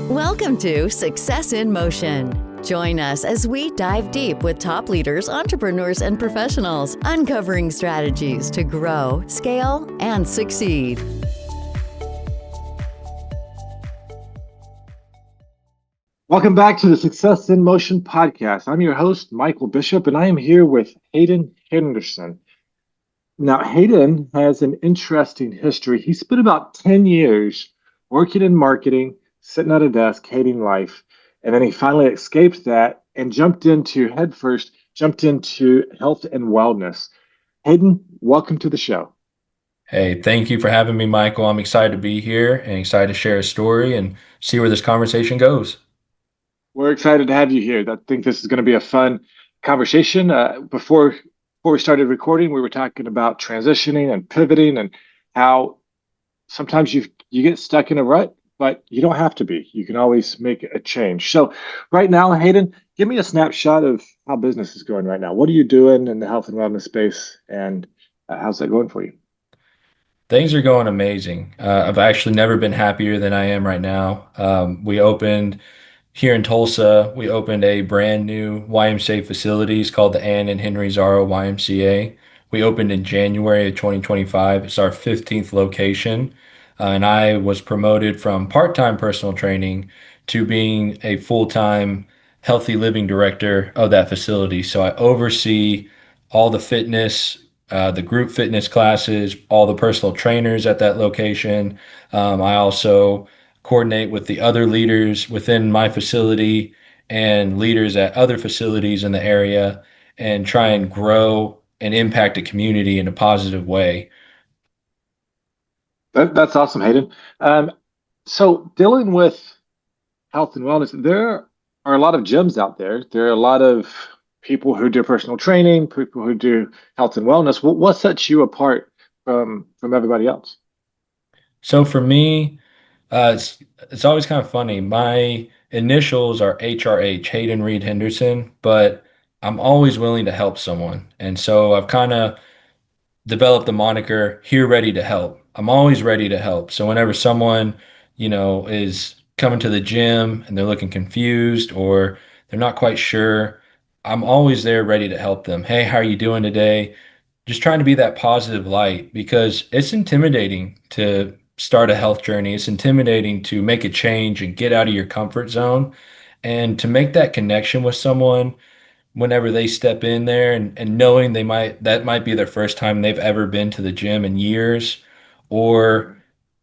Welcome to Success in Motion. Join us as we dive deep with top leaders, entrepreneurs, and professionals, uncovering strategies to grow, scale, and succeed. Welcome back to the Success in Motion podcast. I'm your host, Michael Bishop, and I am here with Hayden Henderson. Now, Hayden has an interesting history. He spent about 10 years working in marketing, sitting at a desk, hating life, and then he finally escaped that and jumped into health and wellness. Hayden, welcome to the show. Hey, thank you for having me, Michael. I'm excited to be here and excited to share a story and see where this conversation goes. We're excited to have you here. I think this is going to be a fun conversation. Before we started recording, we were talking about transitioning and pivoting and how sometimes you get stuck in a rut, but you don't have to be. You can always make a change. So right now, Hayden, give me a snapshot of how business is going right now. What are you doing in the health and wellness space, and how's that going for you? Things are going amazing. I've actually never been happier than I am right now. We opened here in Tulsa, we opened a brand new YMCA facilities called the Ann and Henry Zaro YMCA. We opened in January of 2025. It's our 15th location. And I was promoted from part-time personal training to being a full-time healthy living director of that facility. So I oversee all the fitness, the group fitness classes, all the personal trainers at that location. I also coordinate with the other leaders within my facility and leaders at other facilities in the area and try and grow and impact the community in a positive way. That's awesome, Hayden. So dealing with health and wellness, there are a lot of gyms out there. There are a lot of people who do personal training, people who do health and wellness. What sets you apart from everybody else? So for me, it's always kind of funny. My initials are HRH, Hayden Reed Henderson, but I'm always willing to help someone. And so I've kind of developed the moniker here ready to help. I'm always ready to help. So whenever someone, is coming to the gym and they're looking confused or they're not quite sure, I'm always there ready to help them. Hey, how are you doing today? Just trying to be that positive light because it's intimidating to start a health journey. It's intimidating to make a change and get out of your comfort zone and to make that connection with someone whenever they step in there and knowing that might be their first time they've ever been to the gym in years, or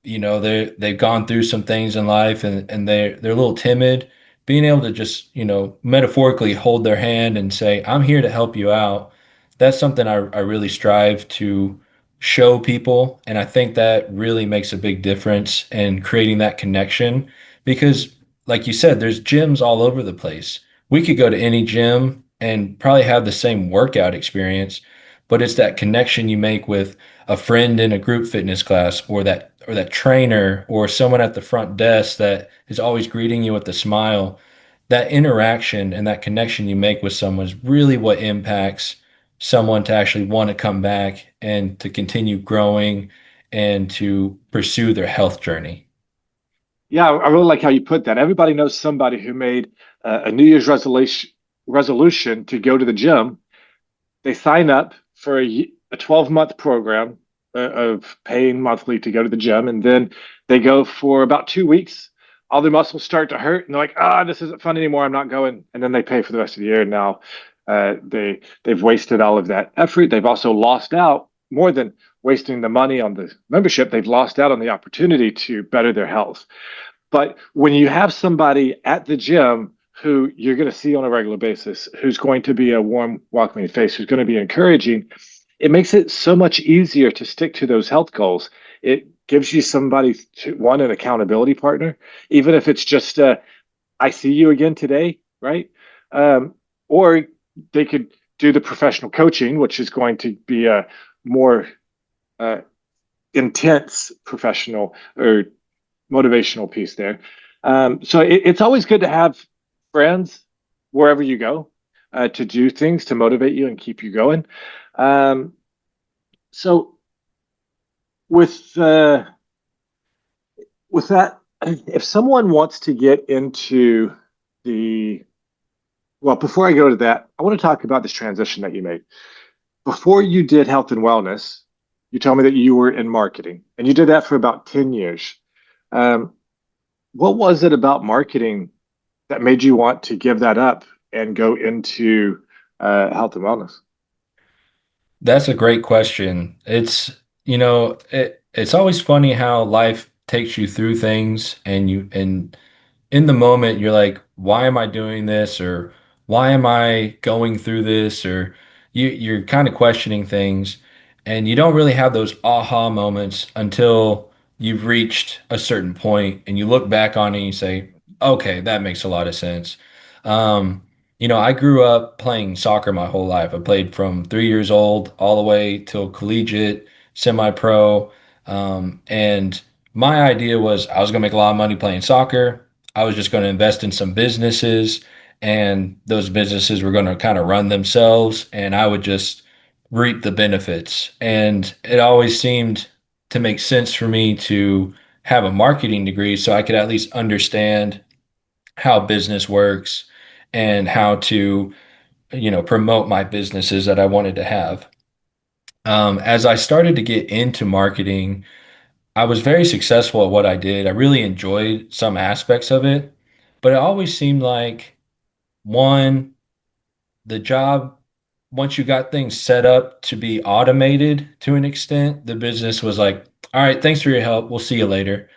they've gone through some things in life and they're a little timid, being able to just metaphorically hold their hand and say, I'm here to help you out. That's something I really strive to show people, and I think that really makes a big difference in creating that connection because, like you said, there's gyms all over the place. We could go to any gym and probably have the same workout experience, but it's that connection you make with a friend in a group fitness class or that trainer or someone at the front desk that is always greeting you with a smile. That interaction and that connection you make with someone is really what impacts someone to actually want to come back and to continue growing and to pursue their health journey. Yeah, I really like how you put that. Everybody knows somebody who made a New Year's resolution to go to the gym. They sign up for a 12-month program of paying monthly to go to the gym, and then they go for about 2 weeks. All their muscles start to hurt, and they're like, this isn't fun anymore. I'm not going. And then they pay for the rest of the year. And now they've wasted all of that effort. They've also lost out more than wasting the money on the membership. They've lost out on the opportunity to better their health. But when you have somebody at the gym who you're going to see on a regular basis, who's going to be a warm, welcoming face, who's going to be encouraging, it makes it so much easier to stick to those health goals. It gives you somebody an accountability partner, even if it's just I see you again today, right? Or they could do the professional coaching, which is going to be a more intense professional or motivational piece there. So it's always good to have friends wherever you go to do things to motivate you and keep you going. So with that if someone wants to get into the, well, before I go to that, I want to talk about this transition that you made. Before you did health and wellness, you told me that you were in marketing and you did that for about 10 years. Um, what was it about marketing that made you want to give that up and go into health and wellness? That's a great question. It's always funny how life takes you through things and in the moment you're like, why am I doing this? Or why am I going through this? Or you're kind of questioning things and you don't really have those aha moments until you've reached a certain point and you look back on it and you say, okay, that makes a lot of sense. Um, I grew up playing soccer my whole life. I played from 3 years old all the way till collegiate, semi-pro. And my idea was I was going to make a lot of money playing soccer. I was just going to invest in some businesses, and those businesses were going to kind of run themselves, and I would just reap the benefits. And it always seemed to make sense for me to have a marketing degree so I could at least understand how business works and how to, promote my businesses that I wanted to have. As I started to get into marketing, I was very successful at what I did. I really enjoyed some aspects of it, but it always seemed like one, the job, once you got things set up to be automated to an extent, the business was like, all right, thanks for your help. We'll see you later.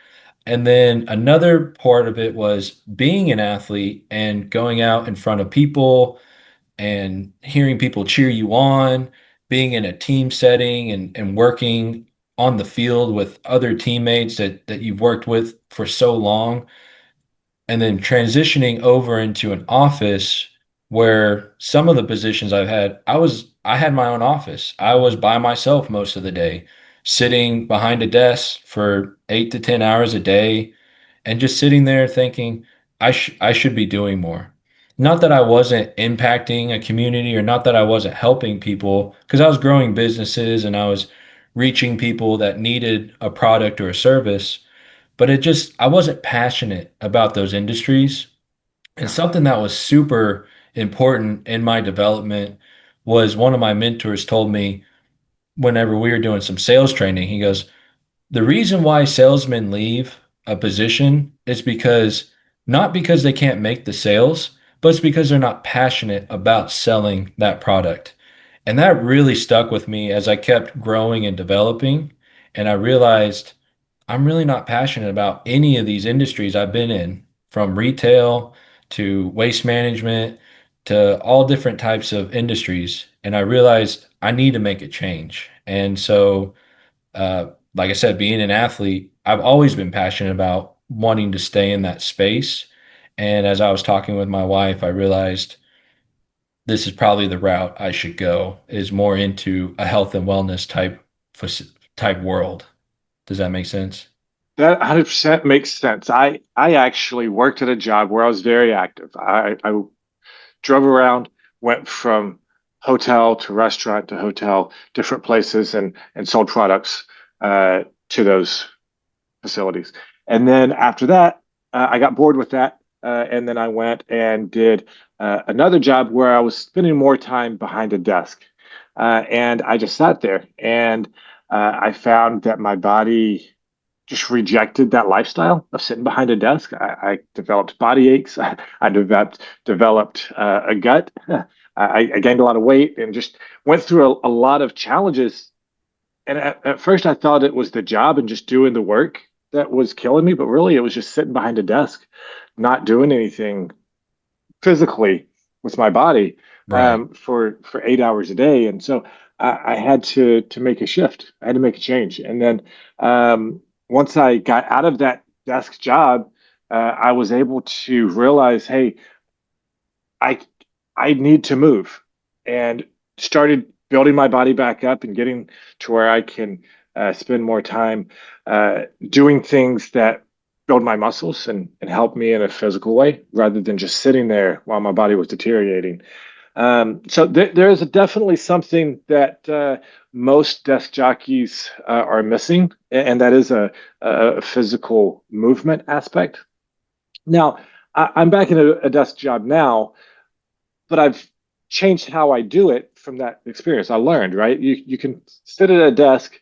And then another part of it was being an athlete and going out in front of people and hearing people cheer you on, being in a team setting and working on the field with other teammates that you've worked with for so long, and then transitioning over into an office where some of the positions I've had, I had my own office. I was by myself most of the day, sitting behind a desk for 8 to 10 hours a day and just sitting there thinking I should be doing more. Not that I wasn't impacting a community or not that I wasn't helping people, because I was growing businesses and I was reaching people that needed a product or a service, but I wasn't passionate about those industries. And Yeah. something that was super important in my development was one of my mentors told me whenever we were doing some sales training, he goes, the reason why salesmen leave a position is because not because they can't make the sales, but it's because they're not passionate about selling that product. And that really stuck with me as I kept growing and developing. And I realized I'm really not passionate about any of these industries I've been in, from retail to waste management to all different types of industries. And I realized I need to make a change. And so, like I said, being an athlete, I've always been passionate about wanting to stay in that space. And as I was talking with my wife, I realized this is probably the route I should go, is more into a health and wellness type world. Does that make sense? That 100% makes sense. I actually worked at a job where I was very active. I drove around, went from hotel to restaurant to hotel, different places, and sold products to those facilities. And then after that, I got bored with that, and then I went and did another job where I was spending more time behind a desk, and I just sat there, and I found that my body just rejected that lifestyle of sitting behind a desk. I developed body aches. I developed a gut. I gained a lot of weight and just went through a lot of challenges. And at first, I thought it was the job and just doing the work that was killing me, but really, it was just sitting behind a desk, not doing anything physically with my body Right. for 8 hours a day. And so I had to make a shift. I had to make a change. And then once I got out of that desk job, I was able to realize, hey, I I need to move, and started building my body back up and getting to where I can spend more time doing things that build my muscles and help me in a physical way rather than just sitting there while my body was deteriorating. So there is definitely something that most desk jockeys are missing, and that is a physical movement aspect. Now, I'm back in a desk job now, but I've changed how I do it from that experience. I learned, right? You can sit at a desk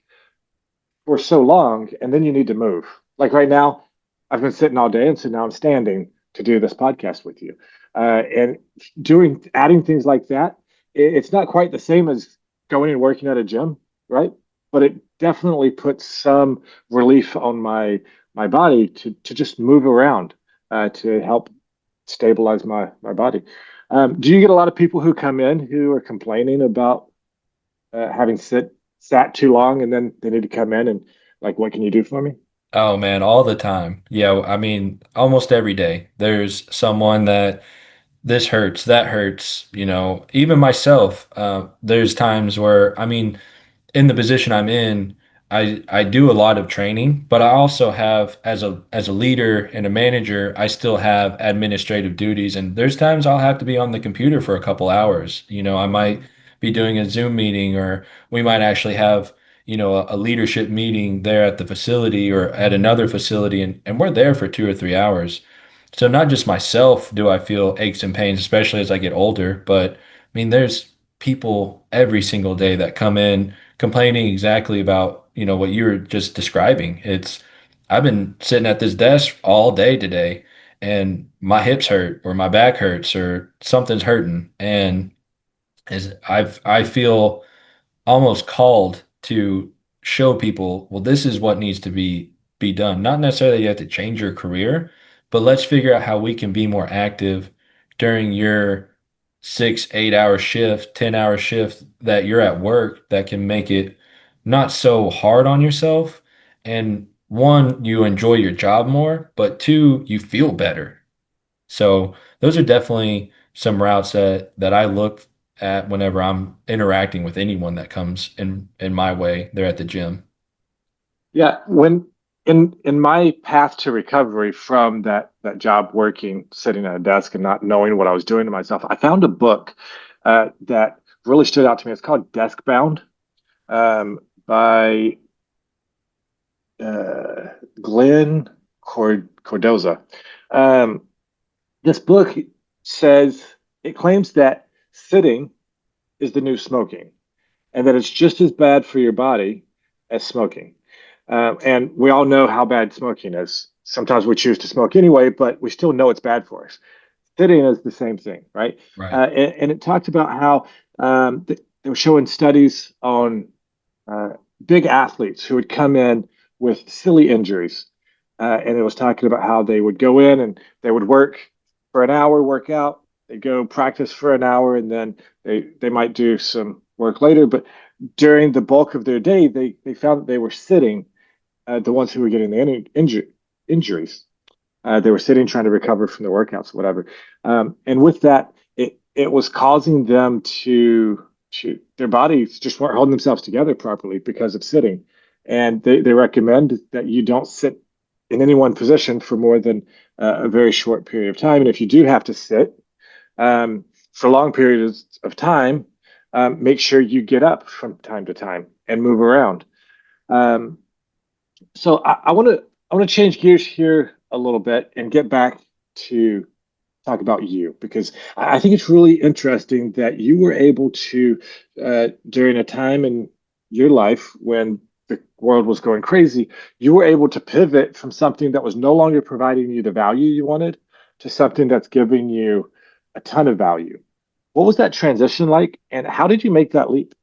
for so long, and then you need to move. Like right now, I've been sitting all day, and so now I'm standing to do this podcast with you. And doing adding things like that, it's not quite the same as going and working at a gym, right? But it definitely puts some relief on my body to just move around to help stabilize my body. Do you get a lot of people who come in who are complaining about having sat too long, and then they need to come in and like, what can you do for me? Oh man, all the time. Yeah, I mean, almost every day. There's someone that this hurts, that hurts, even myself. There's times where, I mean, in the position I'm in, I do a lot of training, but I also have as a leader and a manager, I still have administrative duties, and there's times I'll have to be on the computer for a couple hours. I might be doing a Zoom meeting, or we might actually have, a leadership meeting there at the facility or at another facility, and we're there for 2 or 3 hours. So not just myself do I feel aches and pains, especially as I get older, but I mean, there's people every single day that come in complaining exactly about, what you were just describing. I've been sitting at this desk all day today and my hips hurt or my back hurts or something's hurting. And I feel almost called to show people, well, this is what needs to be done. Not necessarily you have to change your career, but let's figure out how we can be more active during your 6, 8 hour shift, 10 hour shift that you're at work that can make it not so hard on yourself. And one, you enjoy your job more, but two, you feel better. So those are definitely some routes that I look at whenever I'm interacting with anyone that comes in my way. They're at the gym. Yeah, when in my path to recovery from that job working, sitting at a desk and not knowing what I was doing to myself, I found a book that really stood out to me. It's called Desk Bound by uh, Glenn Cordoza. Um, this book says it claims that sitting is the new smoking, and that it's just as bad for your body as smoking. And we all know how bad smoking is. Sometimes we choose to smoke anyway, but we still know it's bad for us. Sitting is the same thing, right? Right. And it talked about how they were showing studies on uh, big athletes who would come in with silly injuries. And it was talking about how they would go in and they would work for an hour, work out, they go practice for an hour, and then they might do some work later. But during the bulk of their day, they found that they were sitting, the ones who were getting the injuries. They were sitting trying to recover from the workouts, whatever. And with that, it was causing them to their bodies just weren't holding themselves together properly because of sitting. And they recommend that you don't sit in any one position for more than a very short period of time. And if you do have to sit for long periods of time, make sure you get up from time to time and move around. Um, so I want to change gears here a little bit and get back to talk about you, because I think it's really interesting that you were able to during a time in your life when the world was going crazy, you were able to pivot from something that was no longer providing you the value you wanted to something that's giving you a ton of value. What was that transition like, and how did you make that leap?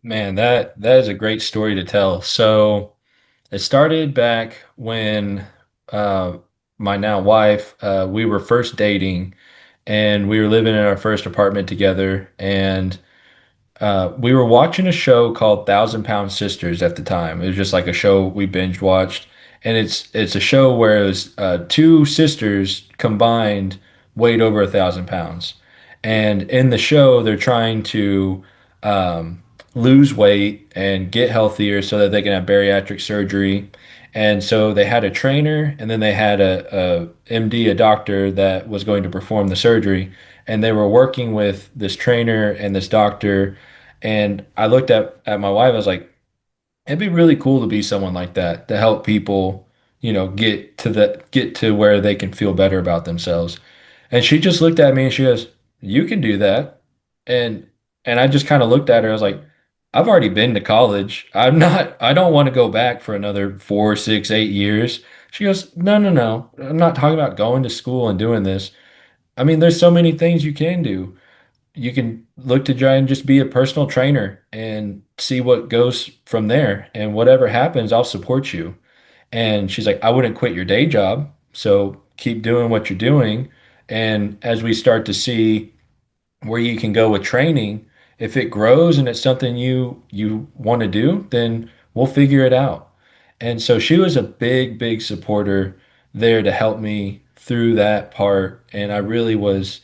Man, that is a great story to tell. So it started back when uh, my now wife, we were first dating and we were living in our first apartment together. And we were watching a show called Thousand Pound Sisters at the time. It was just like a show we binge watched, and it's a show where it was two sisters combined weighed over 1,000 pounds, and in the show they're trying to um, lose weight and get healthier so that they can have bariatric surgery. And so they had a trainer, and then they had a MD, a doctor that was going to perform the surgery. And they were working with this trainer and this doctor. And I looked at my wife, I was like, it'd be really cool to be someone like that to help people, get to where they can feel better about themselves. And she just looked at me and she goes, "You can do that." And I just kind of looked at her. I was like, "I've already been to college. I don't want to go back for another 4, 6, 8 years." She goes, "No, no, no. I'm not talking about going to school and doing this. I mean, there's so many things you can do. You can look to try and just be a personal trainer and see what goes from there. And whatever happens, I'll support you." And she's like, "I wouldn't quit your day job. So keep doing what you're doing. And as we start to see where you can go with training, if it grows and it's something you want to do, then we'll figure it out." And so she was a big, big supporter there to help me through that part. And I really was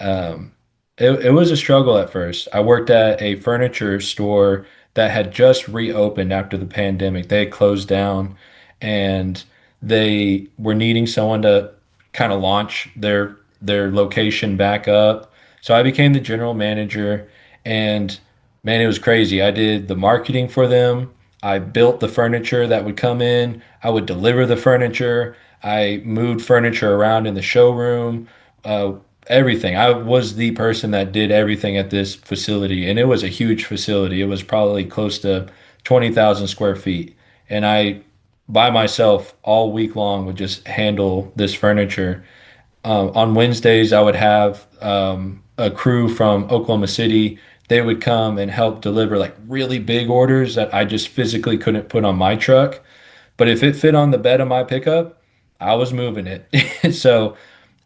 um, it was a struggle at first. I worked at a furniture store that had just reopened after the pandemic. They had closed down and they were needing someone to kind of launch their location back up. So I became the general manager and man, it was crazy. I did the marketing for them. I built the furniture that would come in. I would deliver the furniture. I moved furniture around in the showroom. Uh, Everything. I was the person that did everything at this facility, and it was a huge facility. It was probably close to 20,000 square feet. And I, by myself, all week long, would just handle this furniture. On Wednesdays, I would have a crew from Oklahoma City. They would come and help deliver like really big orders that I just physically couldn't put on my truck. But if it fit on the bed of my pickup, I was moving it. So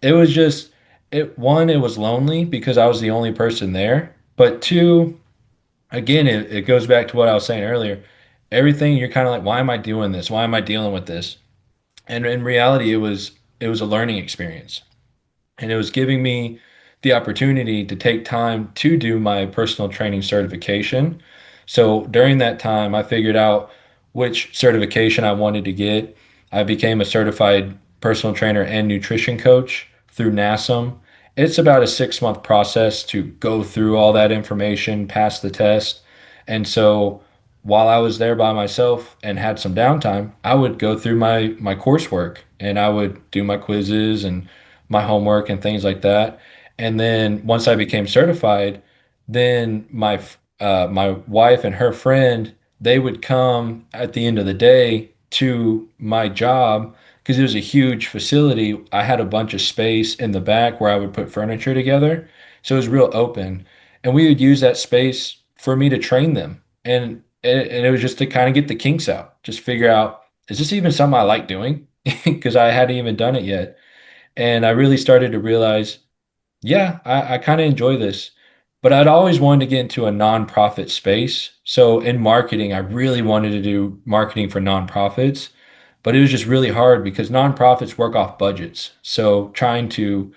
it was just it was lonely because I was the only person there. But two, again, it goes back to what I was saying earlier. Everything you're kind of like, why am I doing this? Why am I dealing with this? And in reality, it was a learning experience. And it was giving me the opportunity to take time to do my personal training certification. So during that time, I figured out which certification I wanted to get. I became a certified personal trainer and nutrition coach through NASM. It's about a 6 month process to go through all that information, pass the test. And so while I was there by myself and had some downtime, I would go through my coursework and I would do my quizzes and my homework and things like that. And then once I became certified, then my wife and her friend, they would come at the end of the day to my job because it was a huge facility. I had a bunch of space in the back where I would put furniture together. So it was real open. And we would use that space for me to train them. And it was just to kind of get the kinks out, just figure out, is this even something I like doing? Because I hadn't even done it yet. And I really started to realize, yeah, I kind of enjoy this. But I'd always wanted to get into a nonprofit space. So in marketing, I really wanted to do marketing for nonprofits, but it was just really hard because nonprofits work off budgets. So trying to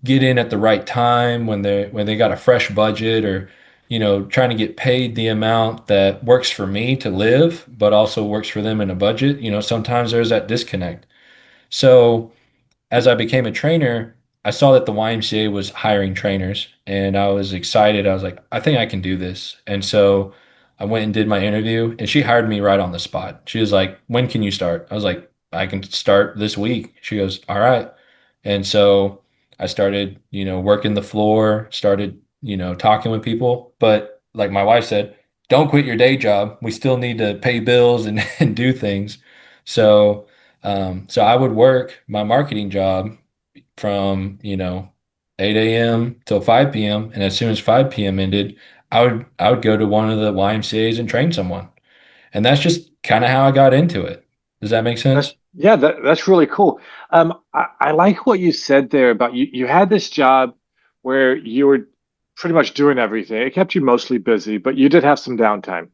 get in at the right time when they got a fresh budget or trying to get paid the amount that works for me to live, but also works for them in a budget. Sometimes there's that disconnect. So as I became a trainer, I saw that the YMCA was hiring trainers and I was excited. I was like, I think I can do this. And so I went and did my interview and she hired me right on the spot. She was like, "When can you start?" I was like, "I can start this week." She goes, "All right." And so I started, working the floor, started, talking with people. But like my wife said, don't quit your day job. We still need to pay bills and, and do things. So so I would work my marketing job from, 8 a.m. till 5 p.m. And as soon as 5 p.m. ended, I would go to one of the YMCA's and train someone. And that's just kind of how I got into it. Does that make sense? That's really cool. I like what you said there about you had this job where you were pretty much doing everything. It kept you mostly busy, but you did have some downtime.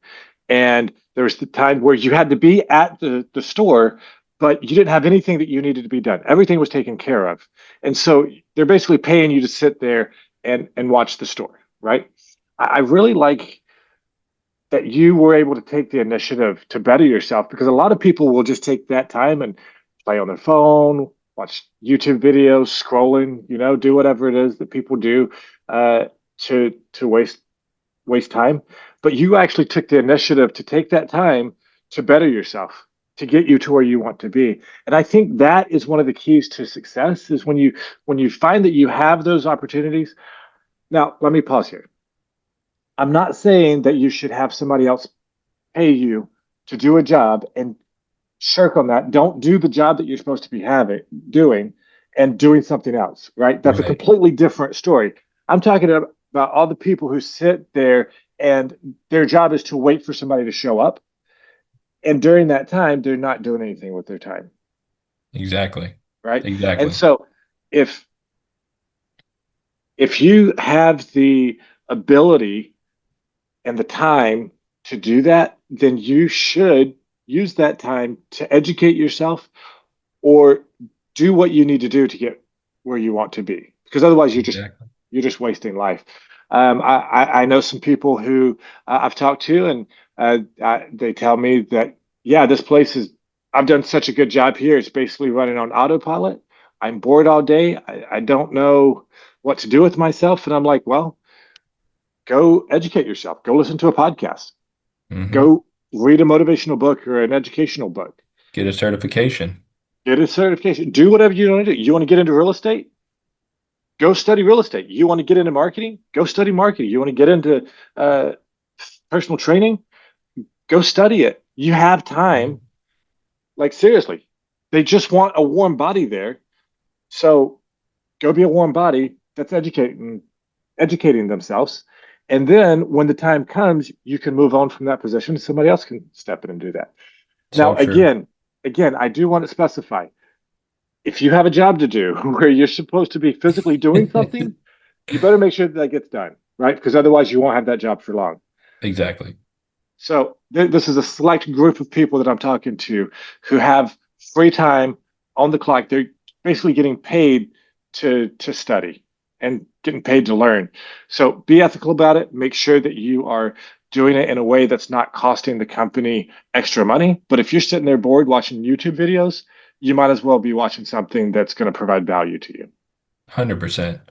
And there was the time where you had to be at the store, but you didn't have anything that you needed to be done. Everything was taken care of. And so they're basically paying you to sit there and watch the store, right? I really like that you were able to take the initiative to better yourself, because a lot of people will just take that time and play on their phone, watch YouTube videos, scrolling, do whatever it is that people do uh, to waste time. But you actually took the initiative to take that time to better yourself, to get you to where you want to be. And I think that is one of the keys to success is when you find that you have those opportunities. Now, let me pause here. I'm not saying that you should have somebody else pay you to do a job and shirk on that. Don't do the job that you're supposed to be having doing and doing something else, right? That's a Right. completely different story. I'm talking about all the people who sit there and their job is to wait for somebody to show up. And during that time, they're not doing anything with their time, Exactly. right? And Exactly. so if if you have the ability and the time to do that, then you should use that time to educate yourself or do what you need to do to get where you want to be. Because otherwise, Exactly. you're just wasting life. I know some people who I've talked to, and they tell me that yeah, this place is. I've done such a good job here. It's basically running on autopilot. I'm bored all day. I don't know what to do with myself, and I'm like, well, go educate yourself. Go listen to a podcast. Hmm. Go read a motivational book or an educational book. Get a certification. Get a certification. Do whatever you want to do. You want to get into real estate? Go study real estate. You want to get into marketing? Go study marketing. You want to get into uh, personal training? Go study it. You have time. Like, seriously, they just want a warm body there. So go be a warm body that's educating themselves. And then when the time comes, you can move on from that position. Somebody else can step in and do that. So Now, true. again, I do want to specify if you have a job to do where you're supposed to be physically doing something, you better make sure that gets done, right? Because otherwise, you won't have that job for long. Exactly. So this is a select group of people that I'm talking to who have free time on the clock. They're basically getting paid to study and getting paid to learn. So be ethical about it. Make sure that you are doing it in a way that's not costing the company extra money. But if you're sitting there bored watching YouTube videos, you might as well be watching something that's going to provide value to you. 100%.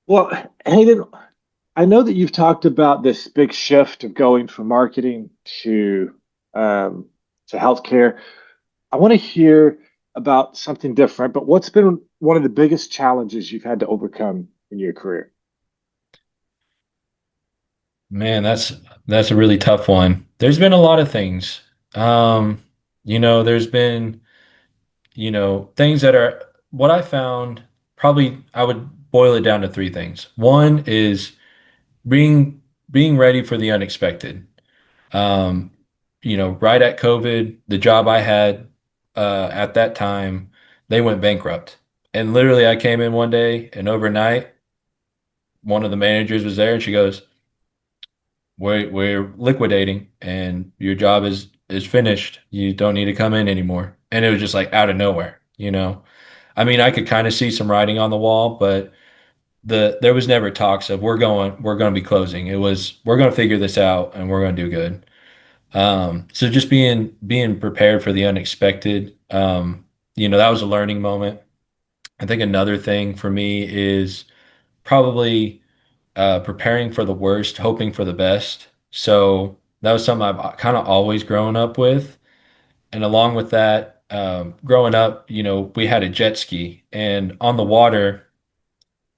Well, Hayden, I know that you've talked about this big shift of going from marketing um, to healthcare. I want to hear about something different, but what's been one of the biggest challenges you've had to overcome in your career? Man, that's a really tough one. There's been a lot of things. Um, there's been, things that are what I found probably I would boil it down to three things. One is being being ready for the unexpected. Um, right at COVID, the job I had at that time, they went bankrupt. And literally I came in one day and overnight, one of the managers was there and she goes, we're liquidating and your job is finished. You don't need to come in anymore. And it was just like out of nowhere. I mean, I could kind of see some writing on the wall, but there was never talks of we're going to be closing. It was we're going to figure this out and we're going to do good. So just being prepared for the unexpected, that was a learning moment. I think another thing for me is probably preparing for the worst, hoping for the best. So that was something I've kind of always grown up with. And along with that, growing up, we had a jet ski, and on the water,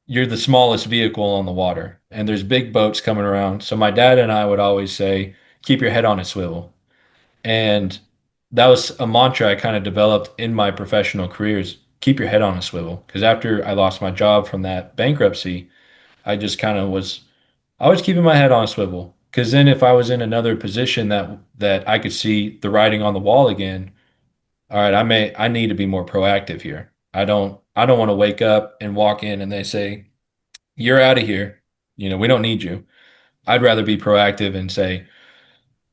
you're the smallest vehicle on the water, and there's big boats coming around. So my dad and I would always say, keep your head on a swivel. And that was a mantra I kind of developed in my professional careers. Keep your head on a swivel. Because after I lost my job from that bankruptcy, I just kind of was I was keeping my head on a swivel. Because then if I was in another position that I could see the writing on the wall again, all right, I need to be more proactive here. I don't want to wake up and walk in and they say, you're out of here. We don't need you. I'd rather be proactive and say,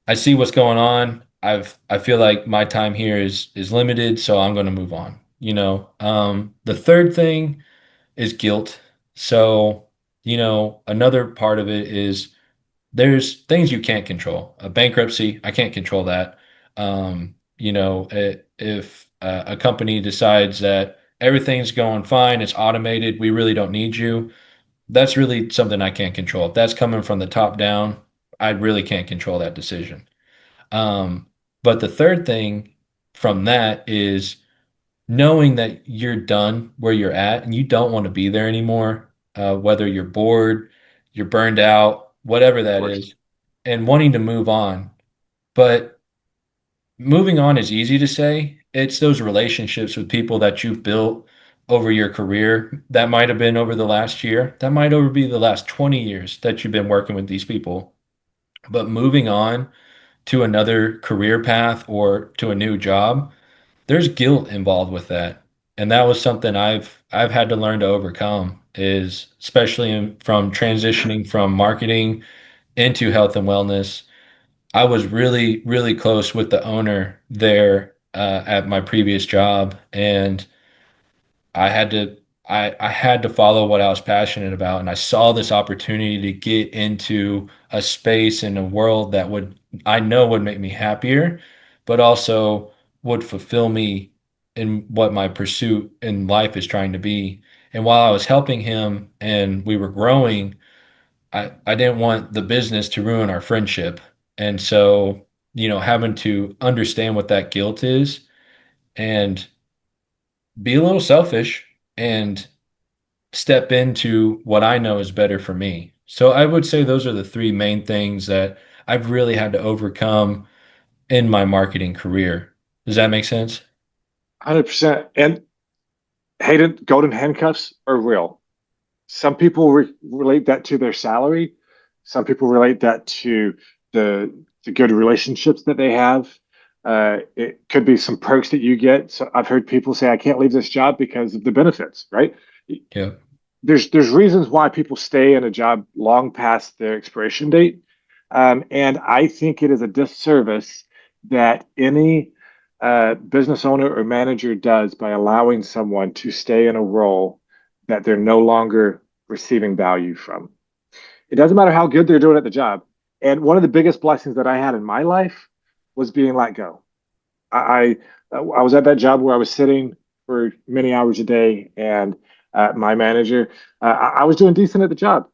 I see what's going on. I feel like my time here is limited, so I'm going to move on. The third thing is guilt. So, another part of it is there's things you can't control. A bankruptcy, I can't control that. If a company decides that everything's going fine, it's automated, we really don't need you, that's really something I can't control. If that's coming from the top down, I really can't control that decision. Um, but the third thing from that is knowing that you're done where you're at and you don't want to be there anymore, whether you're bored, you're burned out, whatever Of that course. is, and wanting to move on. But moving on is easy to say. It's those relationships with people that you've built over your career. That might have been over the last year. That might over be the last 20 years that you've been working with these people. But moving on to another career path or to a new job, there's guilt involved with that. And that was something I've had to learn to overcome is especially from transitioning from marketing into health and wellness. I was really, really close with the owner there at my previous job, and I had to I had to follow what I was passionate about, and I saw this opportunity to get into a space in a world that would I know would make me happier, but also would fulfill me in what my pursuit in life is trying to be. And while I was helping him and we were growing, I didn't want the business to ruin our friendship. And so, having to understand what that guilt is and be a little selfish and step into what I know is better for me. So I would say those are the three main things that I've really had to overcome in my marketing career. Does that make sense? 100%. And Hayden, golden handcuffs are real. Some people relate that to their salary. Some people relate that to the good relationships that they have. It could be some perks that you get. So I've heard people say, "I can't leave this job because of the benefits." Right? Yeah, There's reasons why people stay in a job long past their expiration date, and I think it is a disservice that any business owner or manager does by allowing someone to stay in a role that they're no longer receiving value from. It doesn't matter how good they're doing at the job. And one of the biggest blessings that I had in my life was being let go. I was at that job where I was sitting for many hours a day, and my manager, I was doing decent at the job.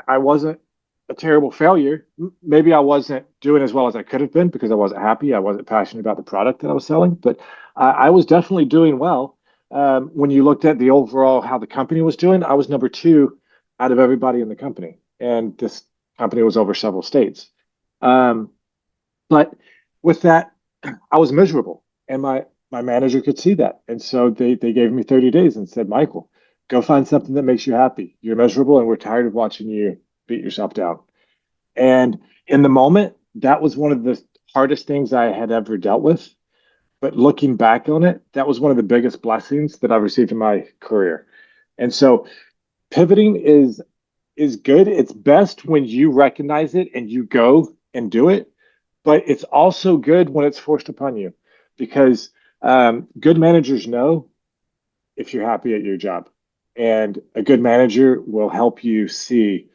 I wasn't a terrible failure. Maybe I wasn't doing as well as I could have been because I wasn't happy. I wasn't passionate about the product that I was selling, but I was definitely doing well. When you looked at the overall how the company was doing, I was number two out of everybody in the company, and this company was over several states. Um, but with that, I was miserable, and my manager could see that, and so they gave me 30 days and said, Michael, go find something that makes you happy. You're miserable, and we're tired of watching you beat yourself down. And in the moment, that was one of the hardest things I had ever dealt with. But looking back on it, that was one of the biggest blessings that I've received in my career. And so pivoting is good. It's best when you recognize it and you go and do it, but it's also good when it's forced upon you because good managers know if you're happy at your job, and a good manager will help you see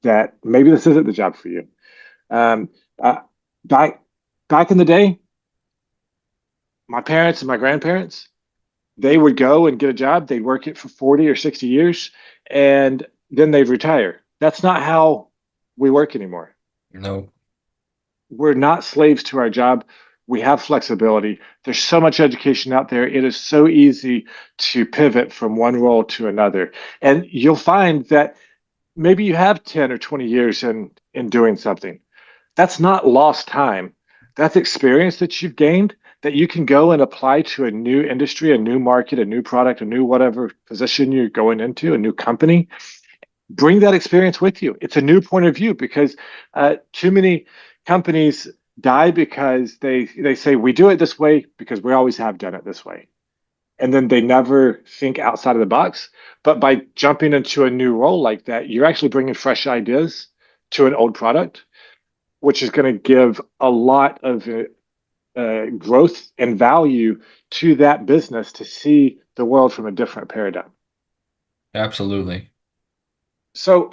that maybe this isn't the job for you. Um, uh, back back in the day, my parents and my grandparents, they would go and get a job. They'd work it for 40 or 60 years, and then they'd retire. That's not how we work anymore. no, We're not slaves to our job. We have flexibility. There's so much education out there. It is so easy to pivot from one role to another. And you'll find that maybe you have 10 or 20 years in doing something. That's not lost time. That's experience that you've gained that you can go and apply to a new industry, a new market, a new product, a new whatever position you're going into, a new company. Bring that experience with you. It's a new point of view because too many companies die because they say we do it this way because we always have done it this way, and then they never think outside of the box. But by jumping into a new role like that, you're actually bringing fresh ideas to an old product, which is going to give a lot of growth and value to that business to see the world from a different paradigm. absolutely. So,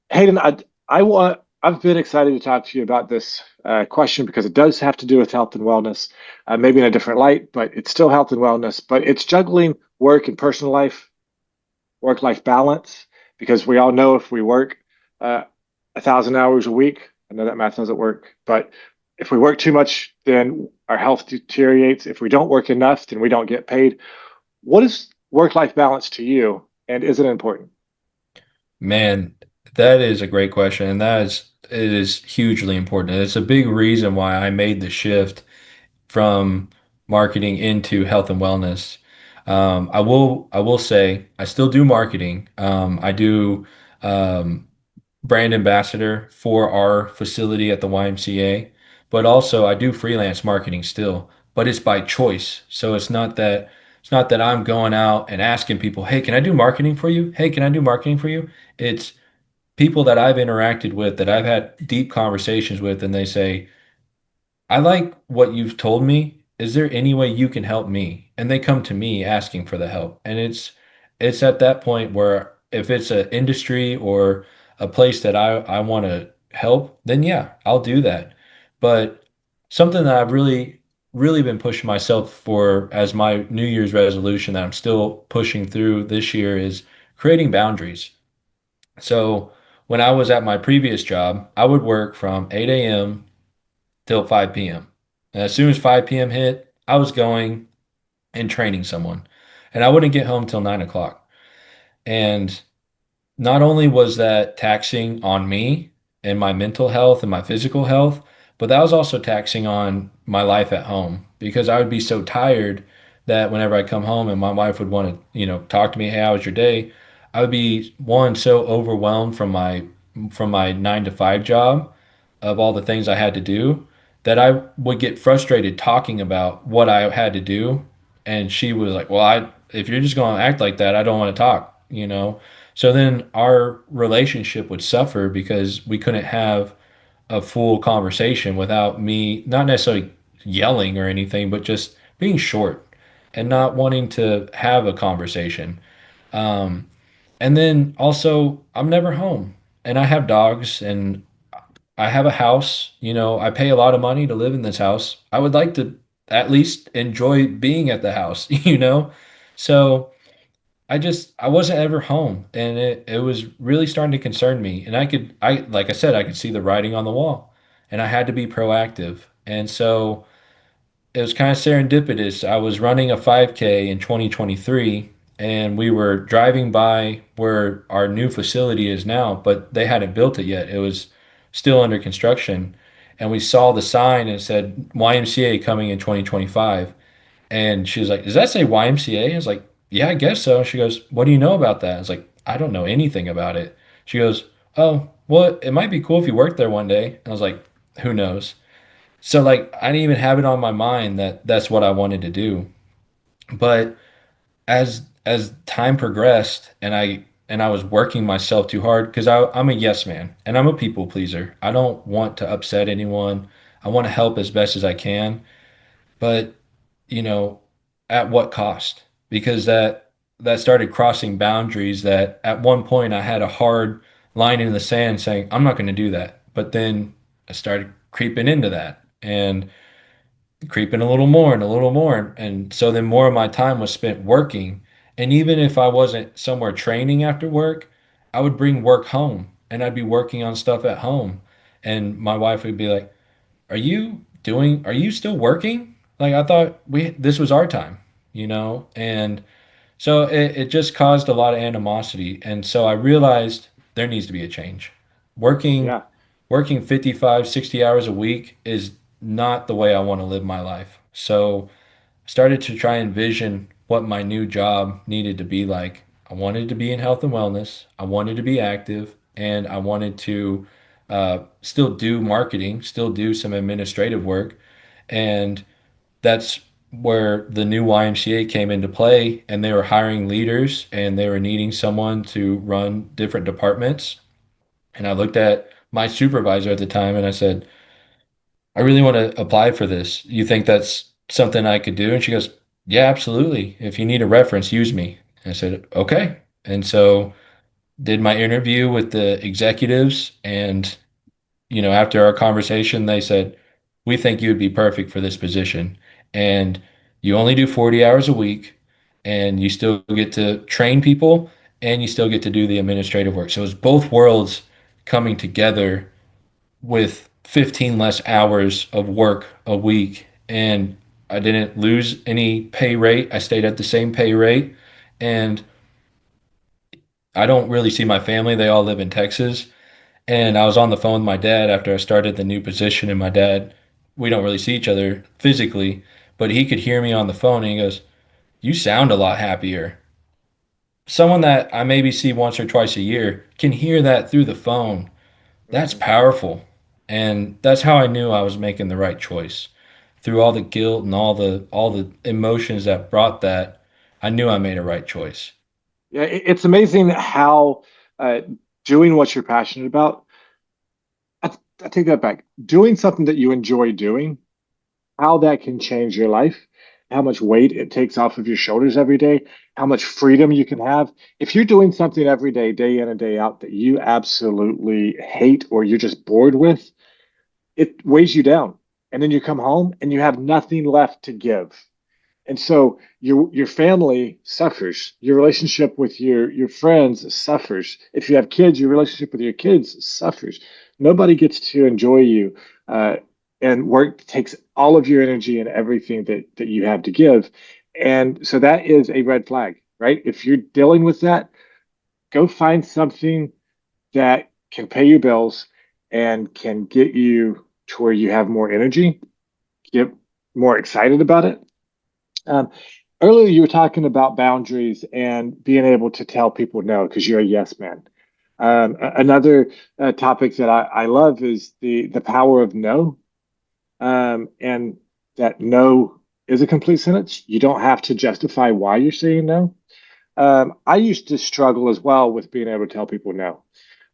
Hayden, I want I've been excited to talk to you about this question because it does have to do with health and wellness, maybe in a different light, but it's still health and wellness. But it's juggling work and personal life, work-life balance, because we all know if we work uh, 1,000 hours a week, I know that math doesn't work, but if we work too much, then our health deteriorates. If we don't work enough, then we don't get paid. What is work-life balance to you, and is it important? Man, that is a great question, and it is hugely important. And it's a big reason why I made the shift from marketing into health and wellness. I will say I still do marketing. I do um, brand ambassador for our facility at the YMCA, but also I do freelance marketing still, but it's by choice. So it's not that I'm going out and asking people, "Hey, can I do marketing for you? Hey, can I do marketing for you?" It's people that I've interacted with, that I've had deep conversations with, and they say, I like what you've told me. Is there any way you can help me? And they come to me asking for the help. And it's at that point where if it's an industry or a place that I want to help, then yeah, I'll do that. But something that I've really been pushing myself for as my New Year's resolution that I'm still pushing through this year is creating boundaries. So when I was at my previous job, I would work from 8 a.m. till 5 p.m. And as soon as 5 p.m. hit, I was going and training someone. And I wouldn't get home till 9 o'clock. And not only was that taxing on me and my mental health and my physical health, but that was also taxing on my life at home because I would be so tired that whenever I come home and my wife would want to, talk to me, hey, how was your day? I would be one so overwhelmed from my 9 to 5 job of all the things I had to do that I would get frustrated talking about what I had to do. And she was like, well, if you're just going to act like that, I don't want to talk. So then our relationship would suffer because we couldn't have a full conversation without me not necessarily yelling or anything, but just being short and not wanting to have a conversation. Um, and then also, I'm never home and I have dogs and I have a house. I pay a lot of money to live in this house. I would like to at least enjoy being at the house, you know? So I wasn't ever home and it was really starting to concern me. And like I said, I could see the writing on the wall and I had to be proactive. And so it was kind of serendipitous. I was running a 5K in 2023 and we were driving by where our new facility is now, but they hadn't built it yet. It was still under construction. And we saw the sign and it said YMCA coming in 2025. And she was like, does that say YMCA? I was like, yeah, I guess so. She goes, what do you know about that? I was like, I don't know anything about it. She goes, oh, well, it might be cool if you worked there one day. And I was like, who knows? So like I didn't even have it on my mind that that's what I wanted to do. But as time progressed and I was working myself too hard because I'm a yes man and I'm a people pleaser. I don't want to upset anyone. I want to help as best as I can, but you know, at what cost? Because that started crossing boundaries that at one point I had a hard line in the sand saying I'm not going to do that. But then I started creeping into that and creeping a little more and a little more. And so then more of my time was spent working. And even if I wasn't somewhere training after work, I would bring work home and I'd be working on stuff at home. And my wife would be like, are you still working? Like I thought this was our time. And so it just caused a lot of animosity. And so I realized there needs to be a change. Working Yeah. working 55, 60 hours a week is not the way I want to live my life. So I started to try and envision what my new job needed to be like. I wanted to be in health and wellness. I wanted to be active, and I wanted to still do marketing, still do some administrative work, and that's where the new YMCA came into play. And they were hiring leaders, and they were needing someone to run different departments. And I looked at my supervisor at the time, and I said, I really want to apply for this. You think that's something I could do? And she goes, yeah, absolutely. If you need a reference, use me. I said, okay. And so did my interview with the executives, and after our conversation, they said, we think you would be perfect for this position. And you only do 40 hours a week, and you still get to train people, and you still get to do the administrative work. So it's both worlds coming together with 15 less hours of work a week. And I didn't lose any pay rate. I stayed at the same pay rate. And I don't really see my family. They all live in Texas. And I was on the phone with my dad after I started the new position, and my dad, we don't really see each other physically, but he could hear me on the phone and he goes, "You sound a lot happier." Someone that I maybe see once or twice a year can hear that through the phone. That's Mhm. powerful. And that's how I knew I was making the right choice. Through all the guilt and all the emotions that brought that, I knew I made a right choice. Yeah, it's amazing how uh, doing what you're passionate about, I, I take that back. Doing something that you enjoy doing, how that can change your life, how much weight it takes off of your shoulders every day, how much freedom you can have. If you're doing something every day in and day out, that you absolutely hate or you're just bored with, it weighs you down. And then you come home and you have nothing left to give. And so your family suffers. Your relationship with your friends suffers. If you have kids, your relationship with your kids suffers. Nobody gets to enjoy you, uh, and work takes all of your energy and everything that you have to give. And so that is a red flag, right? If you're dealing with that, go find something that can pay your bills and can get you to where you have more energy, get more excited about it. um, Earlier, you were talking about boundaries and being able to tell people no because you're a yes man. Another topic that I love is the power of no, and that no is a complete sentence. You don't have to justify why you're saying no. I used to struggle as well with being able to tell people no.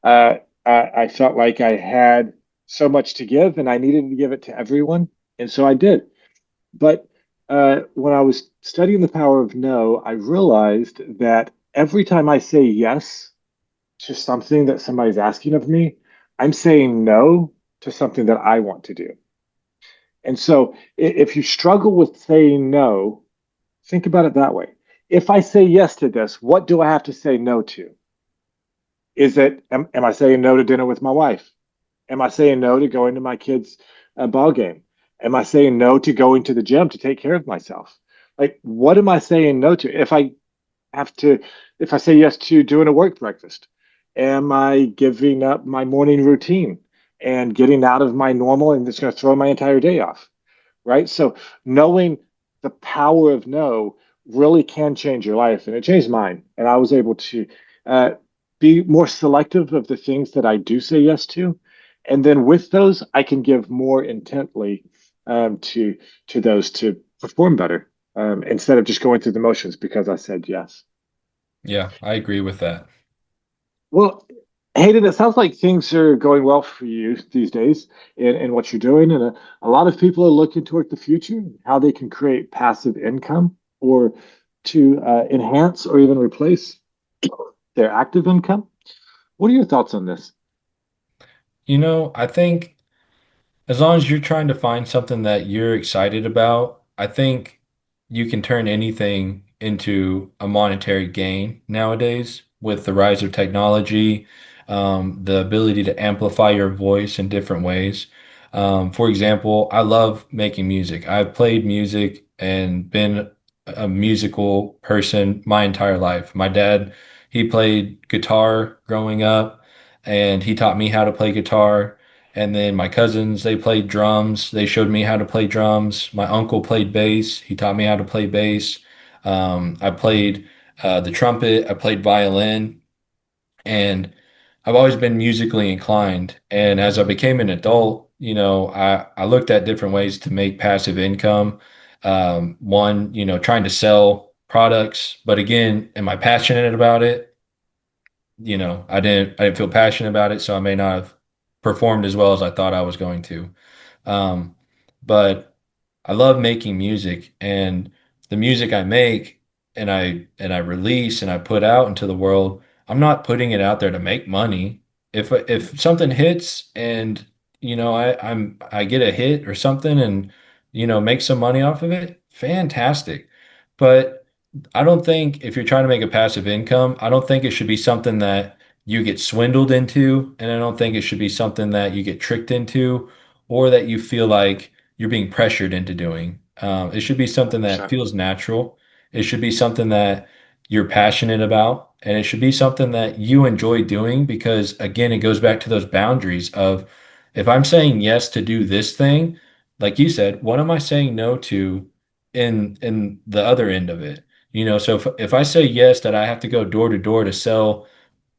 Uh, I felt like I had so much to give and I needed to give it to everyone, and so I did. But when I was studying the power of no, I realized that every time I say yes to something that somebody's asking of me, I'm saying no to something that I want to do. And so if you struggle with saying no, think about it that way. If I say yes to this, what do I have to say no to? Am I saying no to dinner with my wife? Am I saying no to going to my kids' ball game? Am I saying no to going to the gym to take care of myself? Like, what am I saying no to? Have to, if I say yes to doing a work breakfast, am I giving up my morning routine and getting out of my normal and it's going to throw my entire day off? Right. So knowing the power of no really can change your life, and it changed mine. And I was able to uh, be more selective of the things that I do say yes to, and then with those, I can give more intently to those to perform better, instead of just going through the motions because I said yes. Yeah, I agree with that. Well, Hayden, it sounds like things are going well for you these days in what you're doing. And a lot of people are looking toward the future, how they can create passive income or to enhance or even replace their active income. What are your thoughts on this? I think as long as you're trying to find something that you're excited about, I think you can turn anything into a monetary gain nowadays with the rise of technology, the ability to amplify your voice in different ways. For example, I love making music. I've played music and been a musical person my entire life. My dad, he played guitar growing up, and he taught me how to play guitar. And then my cousins, they played drums. They showed me how to play drums. My uncle played bass. He taught me how to play bass. I played the trumpet. I played violin. And I've always been musically inclined. And as I became an adult, I looked at different ways to make passive income. One, trying to sell products. But again, am I passionate about it? I didn't feel passionate about it, so I may not have performed as well as I thought I was going to. Um, but I love making music, and the music I make and I release and I put out into the world, I'm not putting it out there to make money. If something hits and I get a hit or something and make some money off of it, fantastic. But I don't think if you're trying to make a passive income, I don't think it should be something that you get swindled into, and I don't think it should be something that you get tricked into or that you feel like you're being pressured into doing. It should be something that 100%. feels natural. It should be something that you're passionate about, and it should be something that you enjoy doing because, again, it goes back to those boundaries of if I'm saying yes to do this thing, like you said, what am I saying no to in the other end of it? So if I say yes that I have to go door to door to sell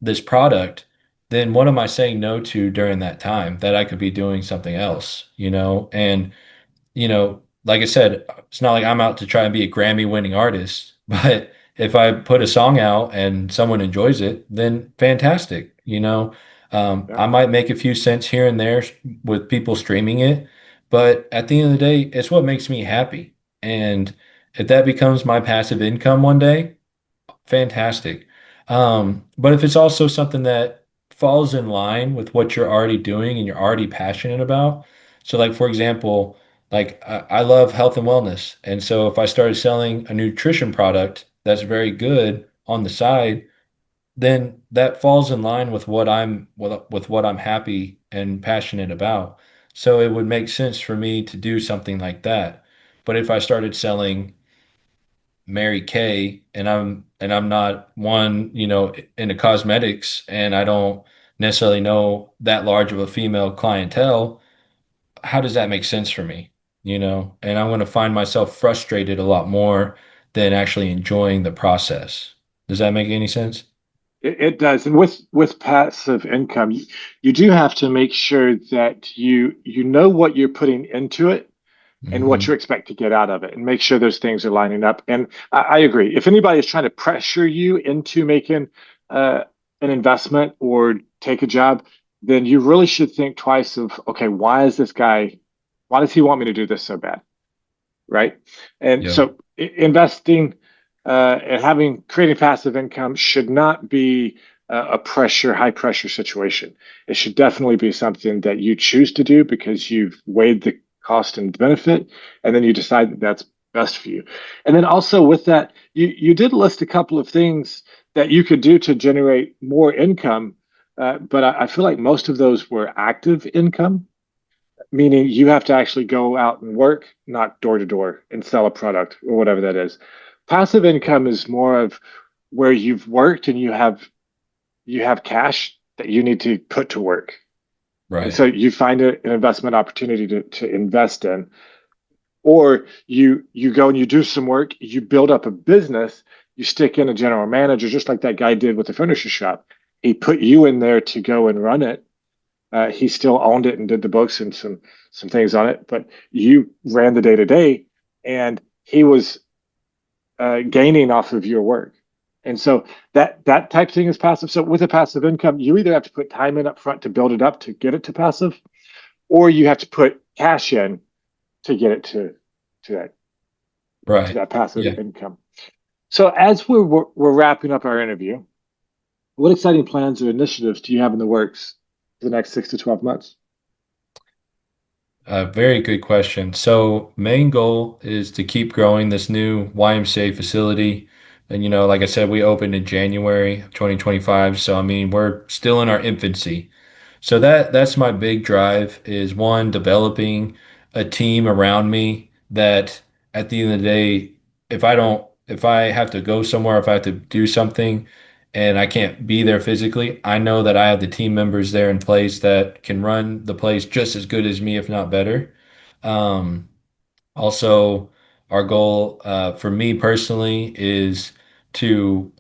this product, then what am I saying no to during that time that I could be doing something else, And like I said, it's not like I'm out to try and be a Grammy winning artist, but if I put a song out and someone enjoys it, then fantastic. Yeah. I might make a few cents here and there with people streaming it, but at the end of the day, it's what makes me happy. And if that becomes my passive income one day, fantastic. But if it's also something that falls in line with what you're already doing and you're already passionate about, so like for example, like I love health and wellness, and so if I started selling a nutrition product that's very good on the side, then that falls in line with with what I'm happy and passionate about. So it would make sense for me to do something like that. But if I started selling Mary Kay and I'm not one, into cosmetics and I don't necessarily know that large of a female clientele, how does that make sense for me? And I'm going to find myself frustrated a lot more than actually enjoying the process. Does that make any sense? It does. And with passive income, you do have to make sure that you know what you're putting into it and what Hmm. you expect to get out of it, and make sure those things are lining up. And I agree. If anybody is trying to pressure you into making uh, an investment or take a job, then you really should think twice of, okay, why does he want me to do this so bad? Right? And Yeah. so investing and having creating passive income should not be high pressure situation. It should definitely be something that you choose to do because you've weighed the cost and benefit, and then you decide that that's best for you. And then also with that, you did list a couple of things that you could do to generate more income, but I feel like most of those were active income, meaning you have to actually go out and work, not door to door, and sell a product or whatever that is. Passive income is more of where you've worked and you have cash that you need to put to work. And Right. so you find an investment opportunity to invest in, or you go and you do some work, you build up a business, you stick in a general manager, just like that guy did with the furniture shop. He put you in there to go and run it. He still owned it and did the books and some things on it, but you ran the day to day, and he was gaining off of your work. And so that type of thing is passive. So with a passive income, you either have to put time in up front to build it up to get it to passive, or you have to put cash in to get it to that to Right. that passive Yeah. income. So as we're wrapping up our interview, what exciting plans or initiatives do you have in the works for the next 6 to 12 months? Very good question. So, main goal is to keep growing this new YMCA facility. And, like I said, we opened in January of 2025. So, I mean, we're still in our infancy. So that's my big drive is one, developing a team around me that at the end of the day, if I have to go somewhere, if I have to do something and I can't be there physically, I know that I have the team members there in place that can run the place just as good as me, if not better. Um, Also, our goal for me personally is to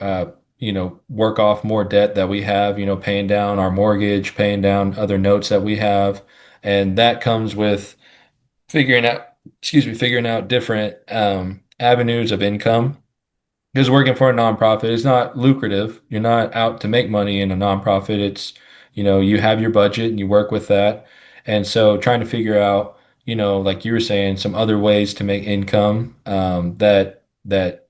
work off more debt that we have, paying down our mortgage, paying down other notes that we have, and that comes with figuring out different avenues of income because working for a nonprofit is not lucrative. You're not out to make money in a nonprofit. It's, you have your budget and you work with that. And so trying to figure out, like you were saying, some other ways to make income that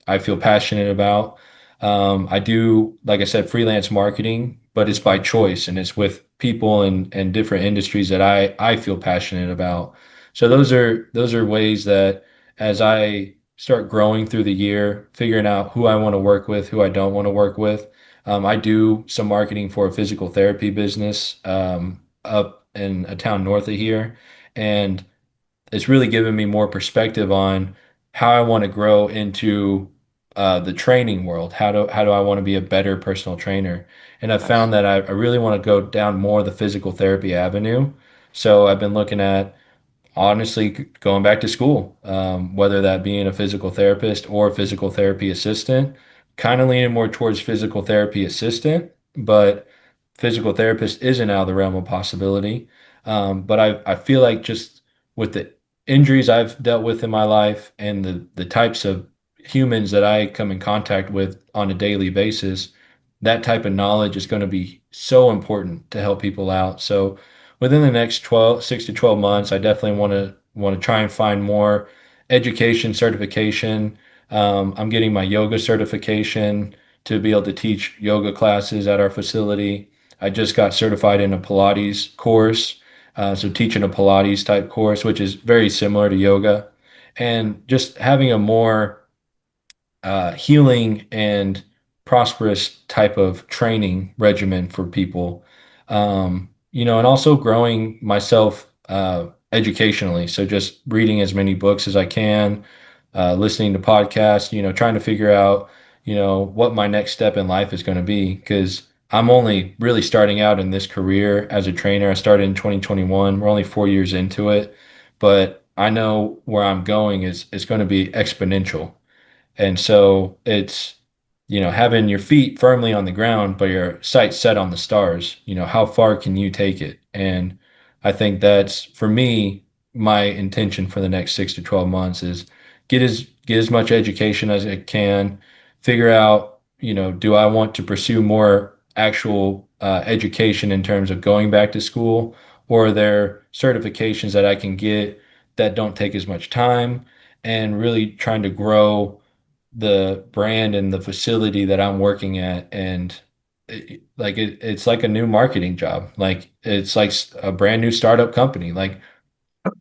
I feel passionate about. I do, like I said, freelance marketing but it's by choice and it's with people and different industries that I feel passionate about. So those are ways that as I start growing through the year, figuring out who I want to work with, who I don't want to work with. I do some marketing for a physical therapy business up in a town north of here, and it's really given me more perspective on how I want to grow into the training world. How do I want to be a better personal trainer? And I've Nice. found that I really want to go down more the physical therapy avenue. So I've been looking at honestly going back to school, whether that being a physical therapist or a physical therapy assistant, kind of leaning more towards physical therapy assistant, but physical therapist isn't out of the realm of possibility. But I feel like just with the injuries I've dealt with in my life and the types of humans that I come in contact with on a daily basis, that type of knowledge is going to be so important to help people out. So within the next 6 to 12 months, I definitely want to try and find more education certification. I'm getting my yoga certification to be able to teach yoga classes at our facility. I just got certified in a Pilates course, so teaching a Pilates type course, which is very similar to yoga, and just having a more healing and prosperous type of training regimen for people. And also growing myself educationally. So just reading as many books as I can, listening to podcasts, trying to figure out, what my next step in life is going to be. Because I'm only really starting out in this career as a trainer. I started in 2021. We're only 4 years into it, but I know where I'm going is it's going to be exponential. And so it's, having your feet firmly on the ground, but your sights set on the stars. How far can you take it? And I think that's, for me, my intention for the next 6 to 12 months is get as much education as I can, figure out, do I want to pursue more actual education in terms of going back to school, or are there certifications that I can get that don't take as much time, and really trying to grow the brand and the facility that I'm working at. And it's like a new marketing job. Like it's like a brand new startup company. Like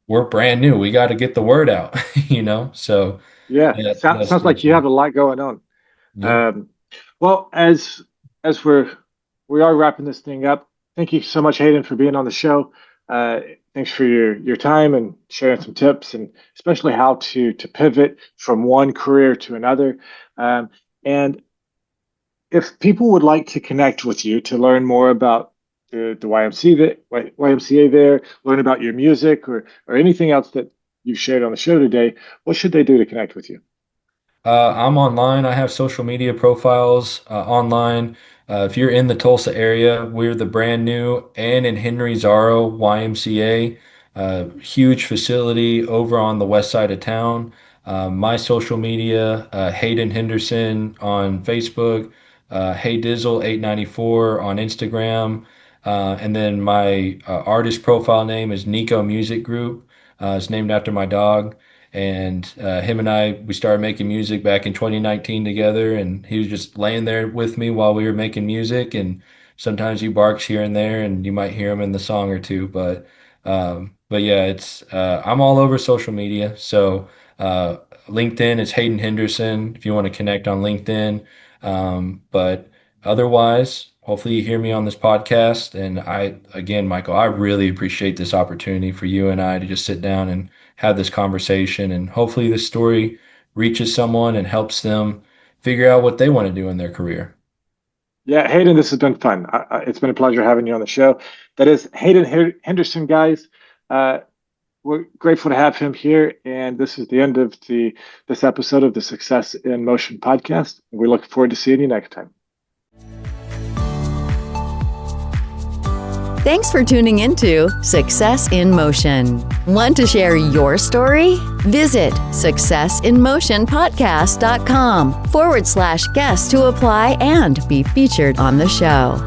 we're brand new. We got to get the word out, So Yeah, that's sounds like you have a lot going on. yeah. Um, well, as we are wrapping this thing up, thank you so much, Hayden, for being on the show. Uh, Thanks for your time and sharing some tips, and especially how to pivot from one career to another. And if people would like to connect with you to learn more about the YMCA there, learn about your music or anything else that you've shared on the show today, what should they do to connect with you? I'm online. I have social media profiles online. If you're in the Tulsa area, we're the brand new Ann and Henry Zaro YMCA, huge facility over on the west side of town. My social media, Hayden Henderson on Facebook, Hey Dizzle 894 on Instagram, and then my artist profile name is Nico Music Group. It's named after my dog. And him and we started making music back in 2019 together. And he was just laying there with me while we were making music. And sometimes he barks here and there, and you might hear him in the song or two. But yeah, I'm all over social media. So LinkedIn is Hayden Henderson if you want to connect on LinkedIn. But otherwise, hopefully you hear me on this podcast. And again, Michael, I really appreciate this opportunity for you and I to just sit down and have this conversation. And hopefully this story reaches someone and helps them figure out what they want to do in their career. Yeah, Hayden, this has been fun. It's been a pleasure having you on the show. That is Hayden Henderson, guys. We're grateful to have him here, and this is the end of this episode of the Success in Motion podcast. We look forward to seeing you next time. Thanks for tuning into Success in Motion. Want to share your story? Visit successinmotionpodcast.com/guest to apply and be featured on the show.